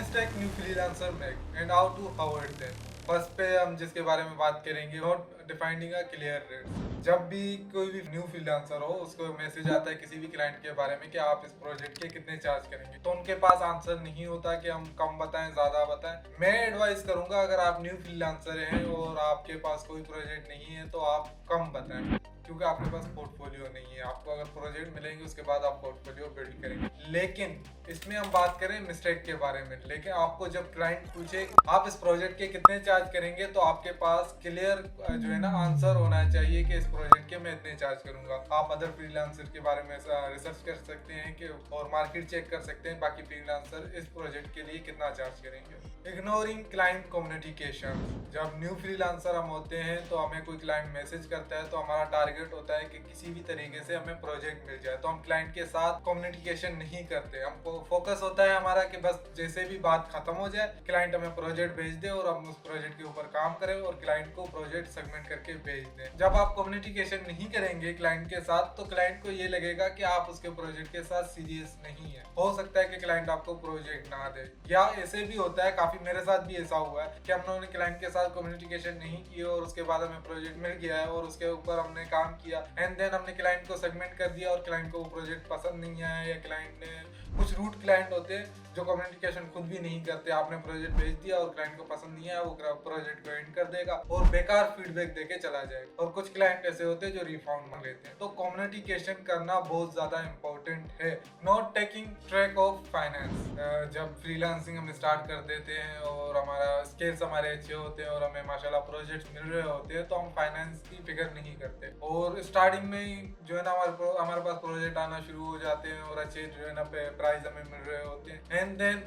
Mistake new freelancer make and how to avoid them. First पे हम जिसके बारे में बात करेंगे, not defining a clear rate. जब भी कोई भी न्यू फ्रीलांसर हो उसको मैसेज आता है किसी भी क्लाइंट के बारे में कि आप इस प्रोजेक्ट के कितने चार्ज करेंगे, तो उनके पास आंसर नहीं होता कि हम कम बताएं ज्यादा बताएं। मैं एडवाइस करूंगा, अगर आप न्यू फ्रीलांसर हैं और आपके पास कोई प्रोजेक्ट नहीं है तो आप कम बताएं, क्योंकि आपके पास पोर्टफोलियो नहीं है। आपको अगर प्रोजेक्ट मिलेंगे उसके बाद आप पोर्टफोलियो बिल्ड करेंगे। लेकिन इसमें हम बात करें मिस्टेक के बारे में, लेकिन आपको जब क्लाइंट पूछे आप इस प्रोजेक्ट के कितने चार्ज करेंगे, तो आपके पास क्लियर जो है ना आंसर होना चाहिए कि इस प्रोजेक्ट के मैं इतने चार्ज करूंगा। आप अदर फ्रीलांसर के बारे में रिसर्च कर सकते हैं कि और मार्केट चेक कर सकते हैं बाकी फ्रीलांसर इस प्रोजेक्ट के लिए कितना चार्ज करेंगे। Ignoring client communication. जब न्यू फ्रीलांसर हम होते हैं तो हमें कोई क्लाइंट मैसेज करता है तो हमारा टारगेट होता है कि किसी भी तरीके से हमें प्रोजेक्ट मिल जाए, तो हम क्लाइंट के साथ कम्युनिकेशन नहीं करते। हमको फोकस होता है हमारा कि बस जैसे भी बात खत्म हो जाए क्लाइंट हमें प्रोजेक्ट भेज दे और हम उस प्रोजेक्ट के ऊपर काम करें और क्लाइंट को प्रोजेक्ट सेगमेंट करके भेज दें। जब आप कम्युनिकेशन नहीं करेंगे क्लाइंट के साथ तो क्लाइंट को ये लगेगा कि आप उसके प्रोजेक्ट के साथ सीरियस नहीं है। हो सकता है कि क्लाइंट आपको प्रोजेक्ट ना दे, या ऐसे भी होता है, काफी मेरे साथ भी ऐसा हुआ है कि हम लोगों ने क्लाइंट के साथ कम्युनिकेशन नहीं की और उसके बाद हमें प्रोजेक्ट मिल गया है और उसके ऊपर हमने काम किया एंड देन हमने क्लाइंट को सेगमेंट कर दिया और क्लाइंट को वो प्रोजेक्ट पसंद नहीं आया, या क्लाइंट ने कुछ रूट क्लाइंट होते हैं जो कम्युनिकेशन खुद भी नहीं करते। आपने प्रोजेक्ट भेज दिया और क्लाइंट को पसंद नहीं आया, वो प्रोजेक्ट को एंड कर देगा और बेकार फीडबैक देके चला जाएगा। और कुछ क्लाइंट ऐसे होते हैं जो रिफाउंड मांग लेते हैं। तो कम्युनिकेशन करना बहुत ज्यादा इंपॉर्टेंट है। Not taking track of finance. जब फ्रीलांसिंग हम स्टार्ट कर देते हैं और हमारा स्किल्स हमारे अच्छे होते हैं और हमें माशाल्लाह प्रोजेक्ट्स मिल रहे होते हैं, तो हम फाइनेंस की फिक्र नहीं करते और स्टार्टिंग में ही जो है ना हमारे पास प्रोजेक्ट आना शुरू हो जाते हैं और अच्छे जो है ना प्राइस हमें मिल रहे होते हैं एंड देन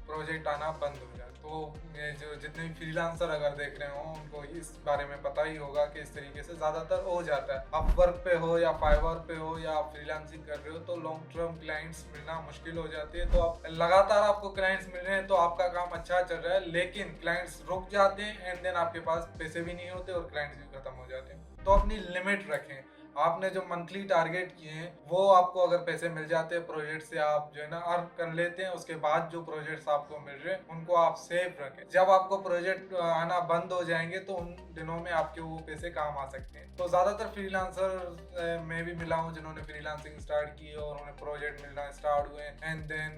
प्रोजेक्ट आना बंद हो जाए। तो ये जो जितने भी फ्रीलांसर अगर देख रहे हो उनको इस बारे में पता ही होगा कि इस तरीके से ज्यादातर हो जाता है। आप वर्क पे हो या फाइवर पे हो या आप फ्रीलांसिंग कर रहे हो तो लॉन्ग टर्म क्लाइंट्स मिलना मुश्किल हो जाती है। तो आप लगातार आपको क्लाइंट्स मिल रहे हैं तो आपका काम अच्छा चल रहा है, लेकिन क्लाइंट्स रुक जाते हैं एंड देन आपके पास पैसे भी नहीं होते और क्लाइंट्स भी खत्म हो जाते हैं। तो अपनी लिमिट रखें। आपने जो मंथली टारगेट किए हैं वो आपको अगर पैसे मिल जाते हैं प्रोजेक्ट से, आप जो है ना अर्न कर लेते हैं, उसके बाद जो प्रोजेक्ट्स आपको मिल रहे हैं उनको आप सेव रखें। जब आपको प्रोजेक्ट आना बंद हो जाएंगे तो उन दिनों में आपके वो पैसे काम आ सकते हैं। तो ज्यादातर फ्रीलांसर मैं भी मिला हूँ जिन्होंने फ्रीलांसिंग स्टार्ट की और उन्हें प्रोजेक्ट मिलना स्टार्ट हुए एंड देन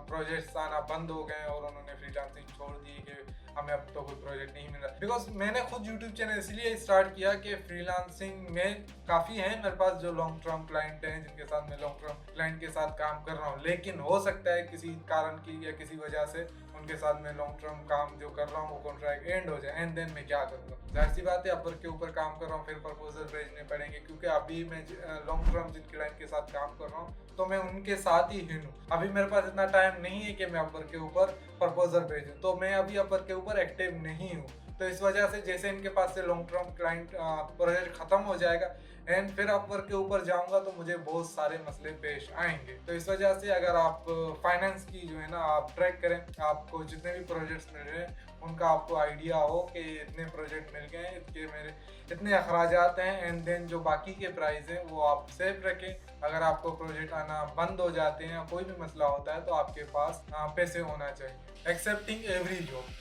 प्रोजेक्ट्स आना बंद हो गए और उन्होंने फ्रीलांसिंग छोड़ दी कि हमें अब तो कोई प्रोजेक्ट नहीं मिल रहा। बिकॉज मैंने खुद यूट्यूब चैनल इसलिए स्टार्ट किया कि फ्रीलांसिंग में काफ़ी है मेरे पास जो लॉन्ग टर्म क्लाइंट हैं जिनके साथ मैं लॉन्ग टर्म क्लाइंट के साथ काम कर रहा हूँ, लेकिन हो सकता है किसी कारण की या किसी वजह से उनके साथ मैं लॉन्ग टर्म काम जो कर रहा हूँ वो कॉन्ट्रैक्ट एंड हो जाए एंड देन मैं क्या करूँगा। जाहिर सी बात है अपर के ऊपर काम कर रहा हूँ, फिर प्रपोजल भेजने पड़ेंगे, क्योंकि अभी मैं लॉन्ग टर्म जिन क्लाइंट के साथ काम कर रहा हूँ तो मैं उनके साथ ही हूँ। अभी मेरे पास इतना टाइम नहीं है कि मैं अपर के ऊपर प्रपोजल भेजूँ, तो मैं अभी अपर के ऊपर एक्टिव नहीं हूँ। तो इस वजह से जैसे इनके पास से लॉन्ग टर्म क्लाइंट प्रोजेक्ट खत्म हो जाएगा एंड फिर अपर के ऊपर जाऊंगा तो मुझे बहुत सारे मसले पेश आएंगे। तो इस वजह से अगर आप फाइनेंस की जो है ना आप ट्रैक करें, आपको जितने भी प्रोजेक्ट्स मिल रहे हैं उनका आपको आइडिया हो कि इतने प्रोजेक्ट मिल गए हैं, इसके मेरे इतने अखराजात हैं एंड देन जो बाकी के प्राइस हैं वो आप सेव रखें। अगर आपको प्रोजेक्ट आना बंद हो जाते हैं या कोई भी मसला होता है तो आपके पास पैसे होना चाहिए। Accepting every job.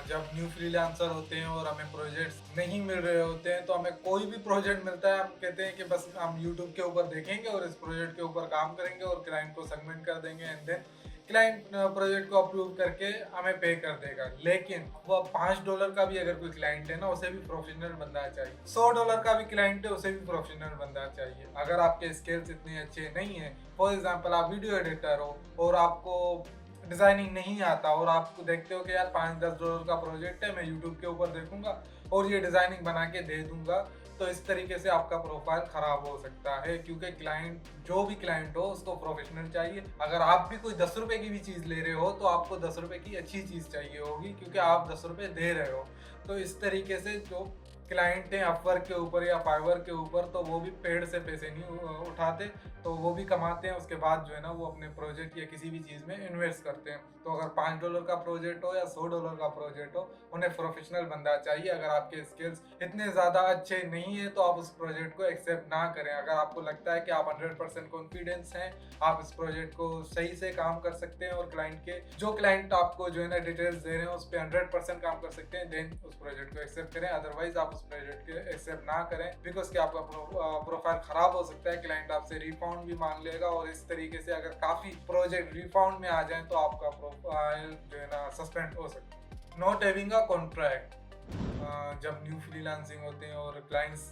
जब न्यू फ्रीलांसर होते हैं और हमें प्रोजेक्ट्स नहीं मिल रहे होते हैं तो हमें कोई भी प्रोजेक्ट मिलता है हम कहते हैं कि बस हम यूट्यूब के ऊपर देखेंगे और इस प्रोजेक्ट के ऊपर काम करेंगे और क्लाइंट को सेगमेंट कर देंगे एंड देन क्लाइंट प्रोजेक्ट को अप्रूव करके हमें पे कर देगा। लेकिन वो $5 का भी अगर कोई क्लाइंट है ना उसे भी प्रोफेशनल बंदा चाहिए, $100 का भी क्लाइंट है उसे भी प्रोफेशनल बंदा चाहिए। अगर आपके स्किल्स इतने अच्छे नहीं है, फॉर एग्जाम्पल आप वीडियो एडिटर हो और आपको डिजाइनिंग नहीं आता और आपको देखते हो कि यार $5-10 का प्रोजेक्ट है, मैं यूट्यूब के ऊपर देखूंगा और ये डिजाइनिंग बना के दे दूंगा, तो इस तरीके से आपका प्रोफाइल खराब हो सकता है। क्योंकि क्लाइंट जो भी क्लाइंट हो उसको प्रोफेशनल चाहिए। अगर आप भी कोई ₹10 की भी चीज ले रहे हो तो आपको ₹10 की अच्छी चीज चाहिए होगी, क्योंकि आप ₹10 दे रहे हो। तो इस तरीके से जो क्लाइंट हैं अपवर्क के ऊपर या फाइवर के ऊपर, तो वो भी पेड़ से पैसे नहीं उठाते, तो वो भी कमाते हैं। उसके बाद जो है ना वो अपने प्रोजेक्ट या किसी भी चीज़ में इन्वेस्ट करते हैं। तो अगर $5 का प्रोजेक्ट हो या $100 का प्रोजेक्ट हो, उन्हें प्रोफेशनल बंदा चाहिए। अगर आपके स्किल्स इतने ज़्यादा अच्छे नहीं है तो आप उस प्रोजेक्ट को एक्सेप्ट ना करें। अगर आपको लगता है कि आप 100% कॉन्फिडेंस हैं, आप इस प्रोजेक्ट को सही से काम कर सकते हैं और क्लाइंट के जो क्लाइंट आपको जो है ना डिटेल्स दे रहे हैं उस पर 100% काम कर सकते हैं, देन उस प्रोजेक्ट को एक्सेप्ट करें। अदरवाइज आप उस प्रोजेक्ट को एक्सेप्ट ना करें, बिकॉज कि आपका प्रोफाइल खराब हो सकता है, क्लाइंट आपसे रिफंड भी मांग लेगा। और इस तरीके से अगर काफ़ी प्रोजेक्ट रिफंड में आ जाए तो आपका प्रोफाइल जो है ना सस्पेंड हो सकता है। नॉट हैविंग अ कॉन्ट्रैक्ट, जब न्यू फ्रीलांसिंग होते हैं और क्लाइंट्स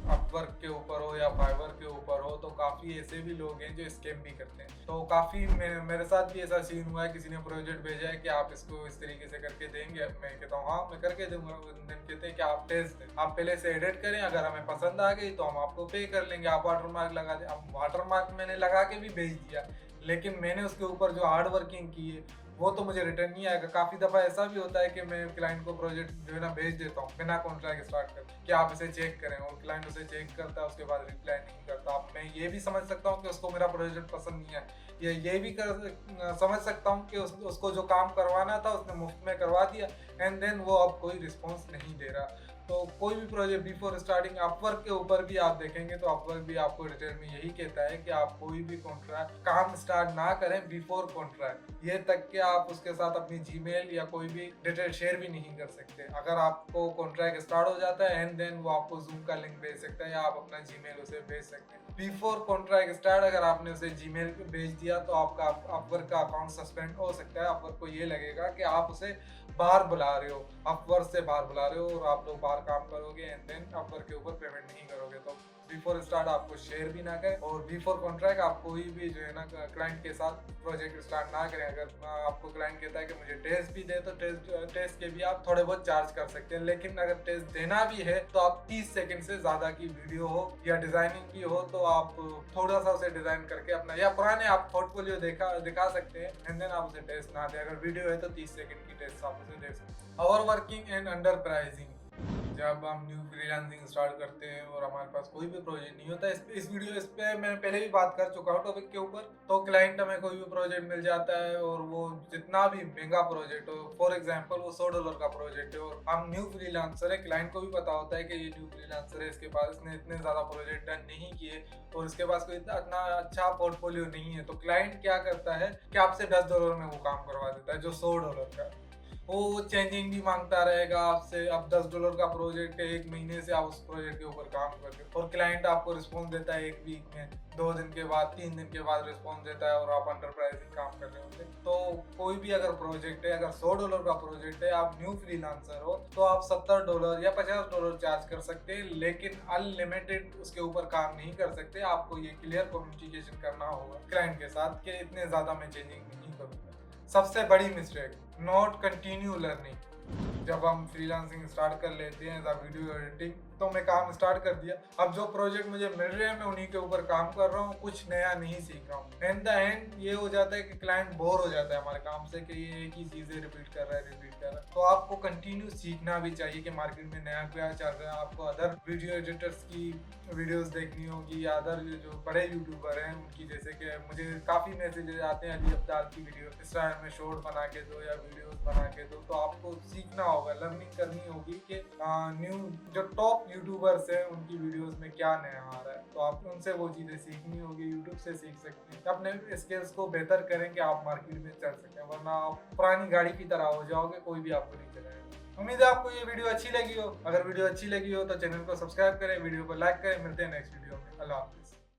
अपवर्क के ऊपर हो या फाइवर के ऊपर हो, तो काफ़ी ऐसे भी लोग हैं जो स्कैम भी करते हैं। तो काफ़ी मेरे साथ भी ऐसा सीन हुआ है, किसी ने प्रोजेक्ट भेजा है कि आप इसको इस तरीके से करके देंगे। मैं कहता हूँ हाँ मैं करके दूंगा। कहते हैं कि आप टेस्ट दें, आप पहले से एडिट करें, अगर हमें पसंद आ गई तो हम आपको पे कर लेंगे, आप वाटरमार्क लगा दें। अब वाटरमार्क मैंने लगा के भी भेज दिया, लेकिन मैंने उसके ऊपर जो हार्ड वर्किंग की है वो तो मुझे रिटर्न नहीं आएगा। काफ़ी दफ़ा ऐसा भी होता है कि मैं क्लाइंट को प्रोजेक्ट जो है ना भेज देता हूँ बिना कॉन्ट्रैक्ट स्टार्ट कर कि आप इसे चेक करें, और क्लाइंट उसे चेक करता है, उसके बाद रिप्लाई नहीं करता। अब मैं ये भी समझ सकता हूँ कि उसको मेरा प्रोजेक्ट पसंद नहीं है, या ये भी समझ सकता हूँ कि उसको जो काम करवाना था उसने मुफ्त में करवा दिया, एंड देन वो अब कोई रिस्पॉन्स नहीं दे रहा। तो कोई भी प्रोजेक्ट बिफोर स्टार्टिंग, अपवर्क के ऊपर भी आप देखेंगे तो अपवर्क भी आपको डिटेल में यही कहता है कि आप कोई भी कॉन्ट्रैक्ट काम स्टार्ट ना करें बिफोर कॉन्ट्रैक्ट, ये तक कि आप उसके साथ अपनी जीमेल या कोई भी डिटेल शेयर भी नहीं कर सकते। अगर आपको कॉन्ट्रैक्ट स्टार्ट हो जाता है एंड देन वो आपको जूम का लिंक भेज सकता है या आप अपना जीमेल उसे भेज सकते हैं। बिफोर कॉन्ट्रैक्ट स्टार्ट अगर आपने उसे जीमेल पे भेज दिया तो आपका अपवर्क का अकाउंट सस्पेंड हो सकता है। अपवर्क को ये लगेगा कि आप उसे बाहर बुला रहे हो, अपवर्क से बाहर बुला रहे हो और आप लोग बाहर काम करोगे एंड देन अपवर्क के ऊपर पेमेंट नहीं करोगे। तो बिफोर स्टार्ट आपको शेयर भी ना करें, और बिफोर कॉन्ट्रैक्ट आप कोई भी जो है ना क्लाइंट के साथ प्रोजेक्ट स्टार्ट ना करें। अगर आपको क्लाइंट कहता है कि मुझे टेस्ट भी दे, तो टेस्ट के भी आप थोड़े बहुत चार्ज कर सकते हैं, लेकिन अगर टेस्ट देना भी है तो आप 30 सेकंड से ज़्यादा की वीडियो हो या डिज़ाइनिंग भी हो तो आप थोड़ा सा उसे डिज़ाइन करके अपना या पुराने आप पोर्टफोलियो दिखा सकते हैं एंड देन आप उसे टेस्ट ना दें। अगर वीडियो है तो 30 सेकंड की टेस्ट आप उसे दे सकते हैं। Over working and under pricing, जब हम न्यू फ्रीलांसिंग स्टार्ट करते हैं और हमारे पास कोई भी प्रोजेक्ट नहीं होता, इस पे मैं पहले भी बात कर चुका हूँ टॉपिक के ऊपर। तो क्लाइंट हमें कोई भी प्रोजेक्ट मिल जाता है और वो जितना भी महंगा प्रोजेक्ट हो, फॉर एग्जांपल वो $100 का प्रोजेक्ट है और हम न्यू फ्रीलांसर है, क्लाइंट को भी पता होता है कि ये न्यू फ्रीलांसर है, इसके पास इसने इतने ज़्यादा प्रोजेक्ट डन नहीं किए और इसके पास कोई इतना अच्छा पोर्टफोलियो नहीं है। तो क्लाइंट क्या करता है कि आपसे $10 में वो काम करवा देता है जो $100 का। वो चेंजिंग भी मांगता रहेगा आपसे। अब $10 का प्रोजेक्ट है, 1 महीने से आप उस प्रोजेक्ट के ऊपर काम कर रहे हो और क्लाइंट आपको रिस्पॉन्स देता है 1 वीक में, 2 दिन के बाद, 3 दिन के बाद रिस्पॉन्स देता है और आप अंडर प्राइसिंग काम कर रहे होते। तो कोई भी अगर प्रोजेक्ट है, अगर $100 का प्रोजेक्ट है, आप न्यू फ्रीलांसर हो तो आप $70 या $50 चार्ज कर सकते हैं, लेकिन अनलिमिटेड उसके ऊपर काम नहीं कर सकते। आपको ये क्लियर कम्युनिकेशन करना होगा क्लाइंट के साथ कि इतने ज़्यादा मैं चेंजिंग नहीं करूँगा। सबसे बड़ी मिस्टेक, नॉट कंटिन्यू लर्निंग। जब हम फ्रीलांसिंग स्टार्ट कर लेते हैं वीडियो एडिटिंग, तो मैं काम स्टार्ट कर दिया। अब जो प्रोजेक्ट मुझे मिल रहे हैं मैं उन्हीं के ऊपर काम कर रहा हूँ, कुछ नया नहीं सीख रहा हूँ। एंड द एंड ये हो जाता है कि क्लाइंट बोर हो जाता है हमारे काम से कि ये एक ही चीज़ें रिपीट कर रहा है। तो आपको कंटिन्यू सीखना भी चाहिए कि मार्केट में नया क्या चल रहा है। आपको अदर वीडियो एडिटर्स की वीडियोस देखनी होगी या अदर जो बड़े यूट्यूबर हैं उनकी, जैसे कि मुझे काफ़ी मैसेजेस आते हैं अली अब्दाल की वीडियो इस टाइम में शॉर्ट बना के दो या वीडियोस बना के दो। तो आपको सीखना होगा, लर्निंग करनी होगी कि न्यू जो टॉप यूट्यूबर्स हैं उनकी वीडियोस में क्या नया आ रहा है। तो आप उनसे वो चीज़ें सीखनी होगी, यूट्यूब से सीख सकते हैं। अपने स्किल्स को बेहतर करेंगे आप मार्केट में चल सकें, वरना आप पुरानी गाड़ी की तरह हो जाओगे, कोई भी आपको नहीं चलाएगा। उम्मीद है आपको ये वीडियो अच्छी लगी हो। अगर वीडियो अच्छी लगी हो तो चैनल को सब्सक्राइब करें, वीडियो को लाइक करें। मिलते हैं नेक्स्ट वीडियो में। अल्लाह हाफ़िज़।